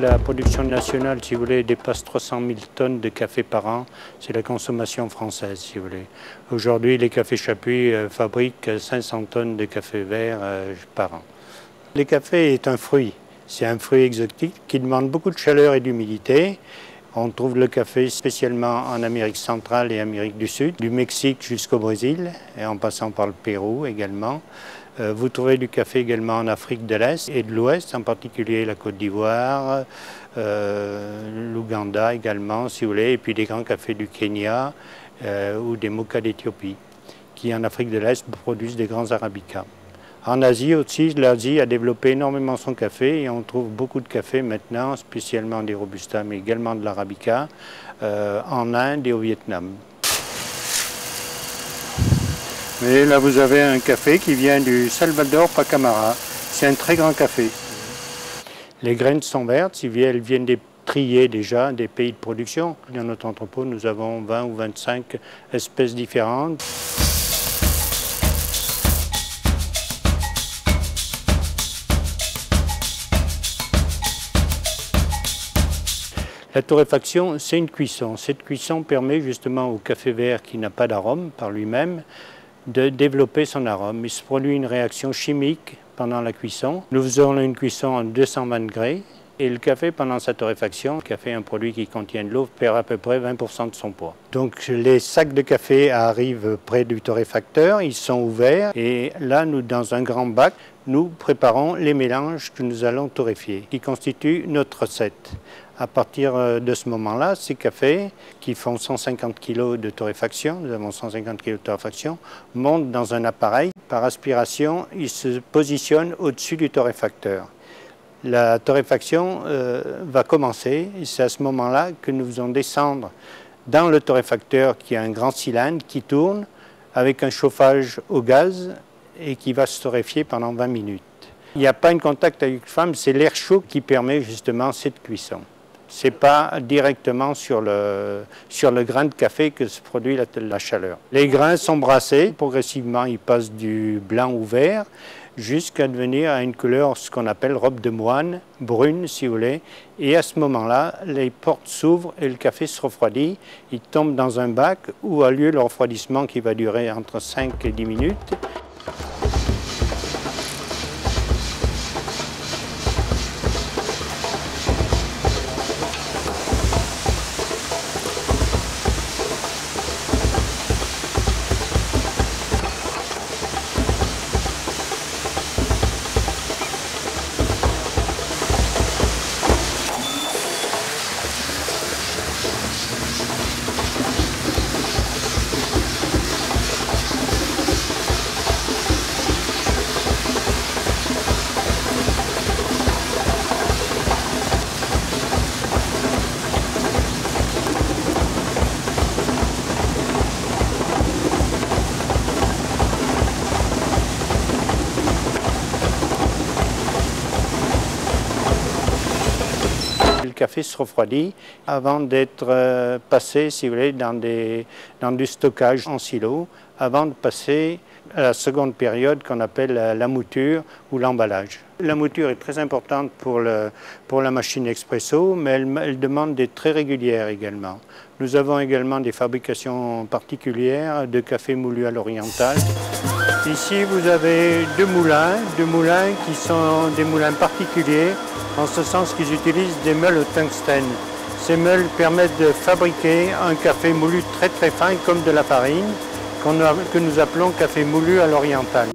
La production nationale, si vous voulez, dépasse 300 000 tonnes de café par an. C'est la consommation française, si vous voulez. Aujourd'hui, les cafés Chapuis fabriquent 500 tonnes de café vert par an. Le café est un fruit. C'est un fruit exotique qui demande beaucoup de chaleur et d'humidité. On trouve le café spécialement en Amérique centrale et Amérique du Sud, du Mexique jusqu'au Brésil, et en passant par le Pérou également. Vous trouvez du café également en Afrique de l'Est et de l'Ouest, en particulier la Côte d'Ivoire, l'Ouganda également, si vous voulez, et puis des grands cafés du Kenya ou des mokas d'Éthiopie, qui en Afrique de l'Est produisent des grands arabicas. En Asie aussi, l'Asie a développé énormément son café et on trouve beaucoup de café maintenant, spécialement des Robusta, mais également de l'Arabica, en Inde et au Vietnam. Et là, vous avez un café qui vient du Salvador Pacamara. C'est un très grand café. Les graines sont vertes, elles viennent des triés déjà des pays de production. Dans notre entrepôt, nous avons 20 ou 25 espèces différentes. La torréfaction, c'est une cuisson. Cette cuisson permet justement au café vert qui n'a pas d'arôme par lui-même de développer son arôme. Il se produit une réaction chimique pendant la cuisson. Nous faisons une cuisson à 220 degrés et le café, pendant sa torréfaction, le café est un produit qui contient de l'eau, perd à peu près 20% de son poids. Donc les sacs de café arrivent près du torréfacteur, ils sont ouverts et là, nous, dans un grand bac, nous préparons les mélanges que nous allons torréfier, qui constituent notre recette. À partir de ce moment-là, ces cafés qui font 150 kg de torréfaction, nous avons 150 kg de torréfaction, montent dans un appareil. Par aspiration, ils se positionnent au-dessus du torréfacteur. La torréfaction va commencer et c'est à ce moment-là que nous faisons descendre dans le torréfacteur qui a un grand cylindre qui tourne avec un chauffage au gaz et qui va se torréfier pendant 20 minutes. Il n'y a pas de contact avec la flamme, c'est l'air chaud qui permet justement cette cuisson. Ce n'est pas directement sur le grain de café que se produit la chaleur. Les grains sont brassés, progressivement ils passent du blanc au vert jusqu'à devenir à une couleur, ce qu'on appelle robe de moine, brune si vous voulez. Et à ce moment-là, les portes s'ouvrent et le café se refroidit. Il tombe dans un bac où a lieu le refroidissement qui va durer entre 5 et 10 minutes. Le café se refroidit avant d'être passé, si vous voulez, dans du stockage en silo, avant de passer à la seconde période qu'on appelle la mouture ou l'emballage. La mouture est très importante pour la machine expresso, mais elle demande d'être très régulière également. Nous avons également des fabrications particulières de café moulu à l'oriental. Ici, vous avez deux moulins qui sont des moulins particuliers, en ce sens qu'ils utilisent des meules au tungstène. Ces meules permettent de fabriquer un café moulu très très fin, comme de la farine, que nous appelons café moulu à l'oriental.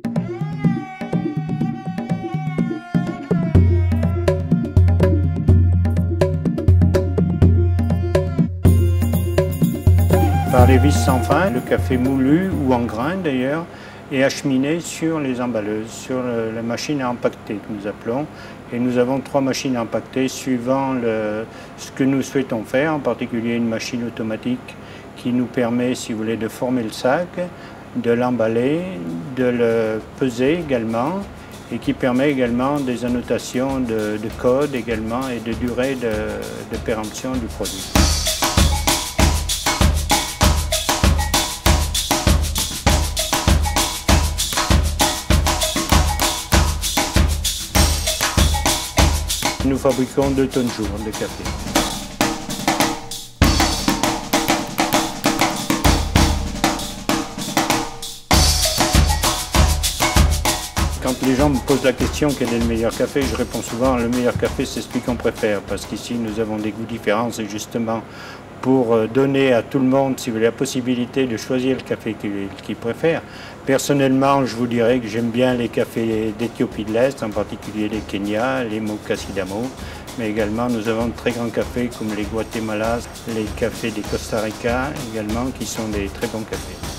Par les vis sans fin, le café moulu, ou en grains d'ailleurs, est acheminé sur les emballeuses, sur la machine à empaqueter que nous appelons. Et nous avons 3 machines à empaqueter suivant ce que nous souhaitons faire, en particulier une machine automatique qui nous permet, si vous voulez, de former le sac, de l'emballer, de le peser également, et qui permet également des annotations de code également et de durée de péremption du produit. Nous fabriquons 2 tonnes jour de café. Quand les gens me posent la question quel est le meilleur café, je réponds souvent le meilleur café c'est celui qu'on préfère parce qu'ici nous avons des goûts différents et justement pour donner à tout le monde si vous voulez, la possibilité de choisir le café qu'il préfère. Personnellement, je vous dirais que j'aime bien les cafés d'Éthiopie de l'Est, en particulier les Kenya, les Moka Sidamo, mais également nous avons de très grands cafés comme les Guatemala, les cafés des Costa Rica également qui sont des très bons cafés.